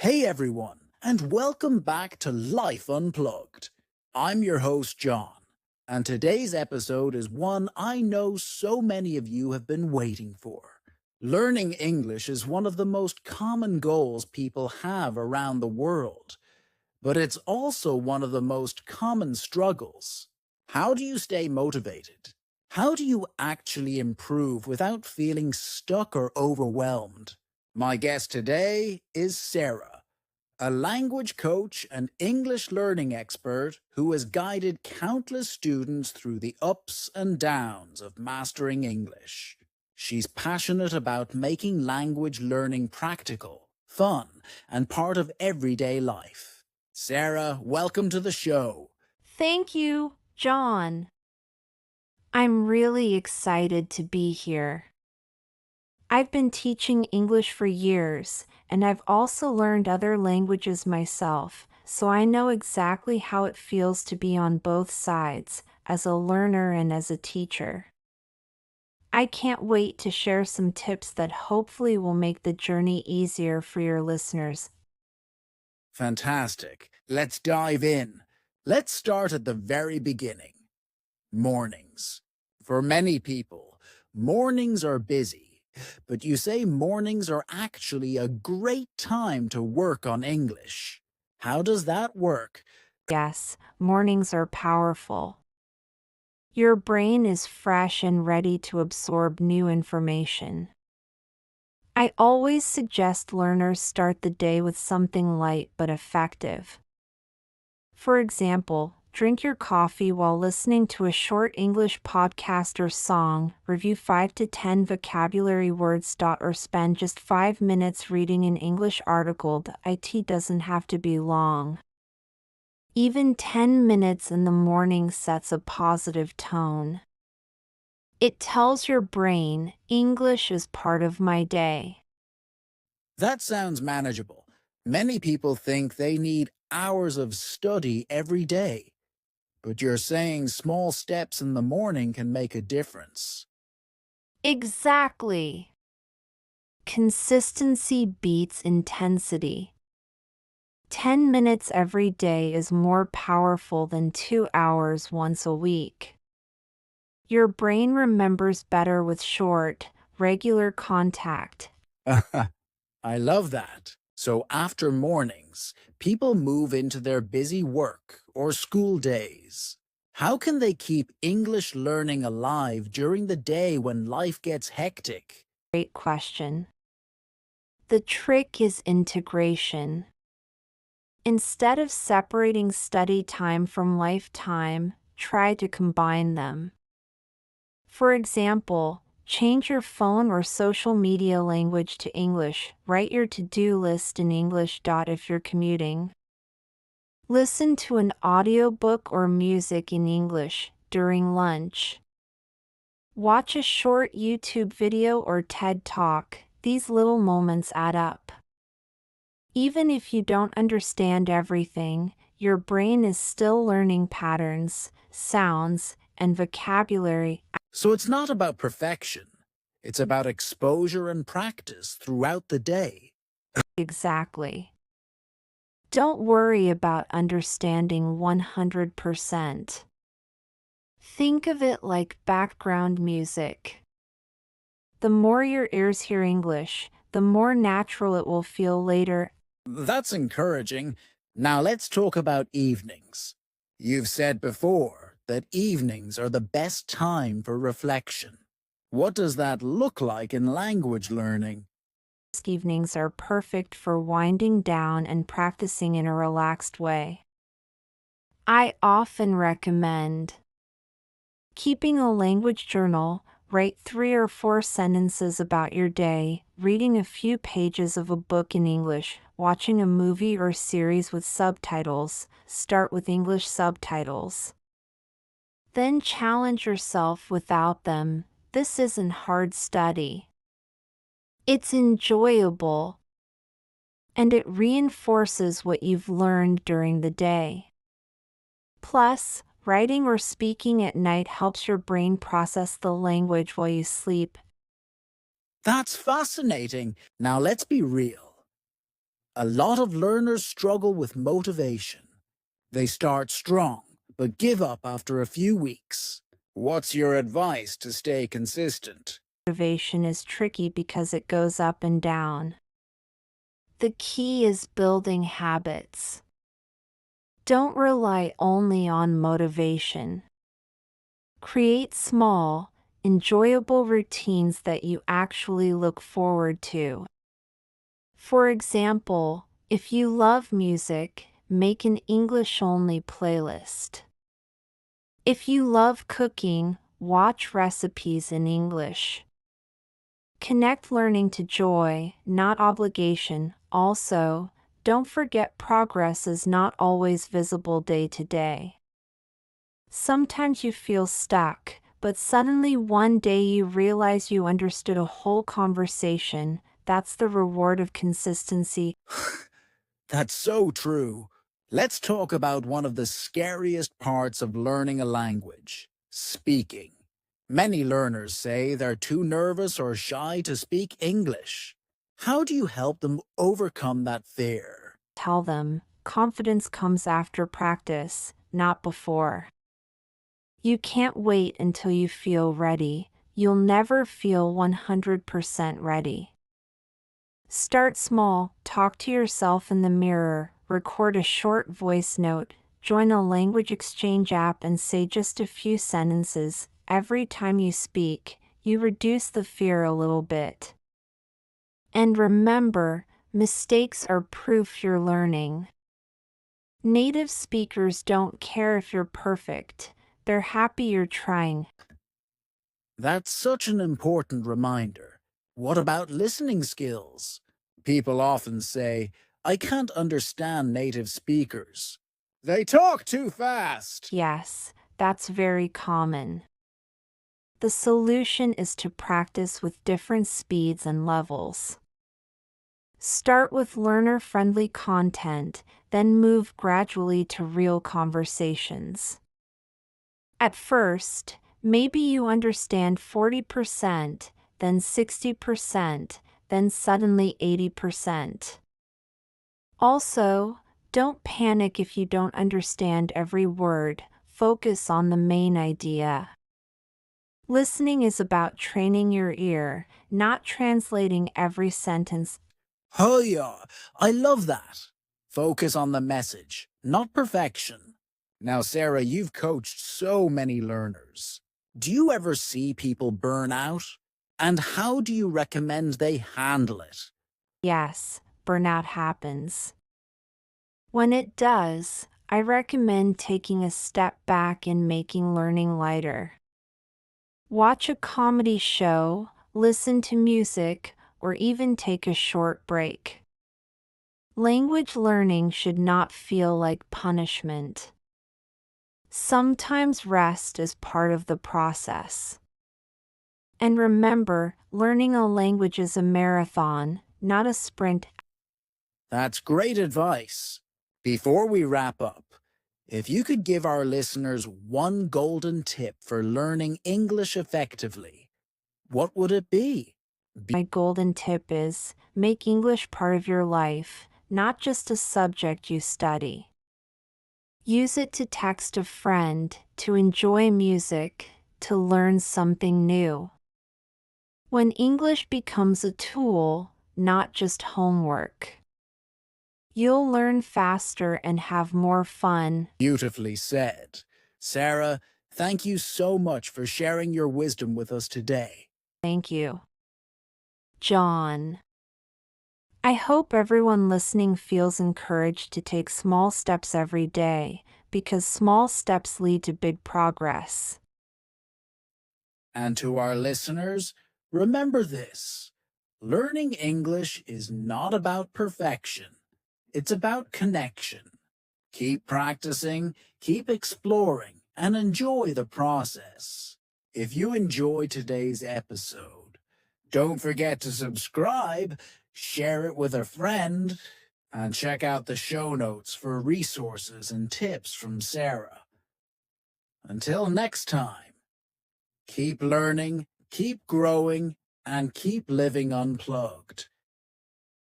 Hey everyone, and welcome back to Life Unplugged. I'm your host, John, and today's episode is one I know so many of you have been waiting for. Learning English is one of the most common goals people have around the world, but it's also one of the most common struggles. How do you stay motivated? How do you actually improve without feeling stuck or overwhelmed? My guest today is Sarah, a language coach and English learning expert who has guided countless students through the ups and downs of mastering English. She's passionate about making language learning practical, fun, and part of everyday life. Sarah, welcome to the show. Thank you, John. I'm really excited to be here. I've been teaching English for years, and I've also learned other languages myself, so I know exactly how it feels to be on both sides, as a learner and as a teacher. I can't wait to share some tips that hopefully will make the journey easier for your listeners. Fantastic. Let's dive in. Let's start at the very beginning. Mornings. For many people, mornings are busy, but you say mornings are actually a great time to work on English. How does that work? Yes, mornings are powerful. Your brain is fresh and ready to absorb new information. I always suggest learners start the day with something light but effective. For example, drink your coffee while listening to a short English podcast or song, review 5 to 10 vocabulary words. Or spend just 5 minutes reading an English article. It doesn't have to be long. Even 10 minutes in the morning sets a positive tone. It tells your brain, English is part of my day. That sounds manageable. Many people think they need hours of study every day, but you're saying small steps in the morning can make a difference. Exactly. Consistency beats intensity. 10 minutes every day is more powerful than 2 hours once a week. Your brain remembers better with short, regular contact. I love that. So after mornings, people move into their busy work or school days. How can they keep English learning alive during the day when life gets hectic? Great question. The trick is integration. Instead of separating study time from life time, try to combine them. For example, change your phone or social media language to English. Write your to-do list in English. If you're commuting, listen to an audiobook or music in English during lunch. Watch a short YouTube video or TED Talk. These little moments add up. Even if you don't understand everything, your brain is still learning patterns, sounds, and vocabulary. So it's not about perfection. It's about exposure and practice throughout the day. Exactly. Don't worry about understanding 100%. Think of it like background music. The more your ears hear English, the more natural it will feel later. That's encouraging. Now let's talk about evenings. You've said before that evenings are the best time for reflection. What does that look like in language learning? Evenings are perfect for winding down and practicing in a relaxed way. I often recommend keeping a language journal. Write 3 or 4 sentences about your day, reading a few pages of a book in English, watching a movie or series with subtitles. Start with English subtitles. Then challenge yourself without them. This isn't hard study. It's enjoyable, and it reinforces what you've learned during the day. Plus, writing or speaking at night helps your brain process the language while you sleep. That's fascinating. Now let's be real. A lot of learners struggle with motivation. They start strong, but give up after a few weeks. What's your advice to stay consistent? Motivation is tricky because it goes up and down. The key is building habits. Don't rely only on motivation. Create small, enjoyable routines that you actually look forward to. For example, if you love music, make an English-only playlist. If you love cooking, watch recipes in English. Connect learning to joy, not obligation. Also, don't forget progress is not always visible day to day. Sometimes you feel stuck, but suddenly one day you realize you understood a whole conversation. That's the reward of consistency. That's so true. Let's talk about one of the scariest parts of learning a language, speaking. Many learners say they're too nervous or shy to speak English. How do you help them overcome that fear? Tell them, confidence comes after practice, not before. You can't wait until you feel ready. You'll never feel 100% ready. Start small, talk to yourself in the mirror, record a short voice note, join a language exchange app and say just a few sentences. Every time you speak, you reduce the fear a little bit. And remember, mistakes are proof you're learning. Native speakers don't care if you're perfect. They're happy you're trying. That's such an important reminder. What about listening skills? People often say, I can't understand native speakers. They talk too fast. Yes, that's very common. The solution is to practice with different speeds and levels. Start with learner-friendly content, then move gradually to real conversations. At first, maybe you understand 40%, then 60%, then suddenly 80%. Also, don't panic if you don't understand every word. Focus on the main idea. Listening is about training your ear, not translating every sentence. Oh yeah, I love that. Focus on the message, not perfection. Now, Sarah, you've coached so many learners. Do you ever see people burn out? And how do you recommend they handle it? Yes, burnout happens. When it does, I recommend taking a step back and making learning lighter. Watch a comedy show, listen to music, or even take a short break. Language learning should not feel like punishment. Sometimes rest is part of the process. And remember, learning a language is a marathon, not a sprint. That's great advice. Before we wrap up, if you could give our listeners one golden tip for learning English effectively, what would it be? My golden tip is make English part of your life, not just a subject you study. Use it to text a friend, to enjoy music, to learn something new. When English becomes a tool, not just homework, you'll learn faster and have more fun. Beautifully said. Sarah, thank you so much for sharing your wisdom with us today. Thank you, John. I hope everyone listening feels encouraged to take small steps every day, because small steps lead to big progress. And to our listeners, remember this. Learning English is not about perfection. It's about connection. Keep practicing, keep exploring, and enjoy the process. If you enjoyed today's episode, don't forget to subscribe, share it with a friend, and check out the show notes for resources and tips from Sarah. Until next time, keep learning, keep growing, and keep living unplugged.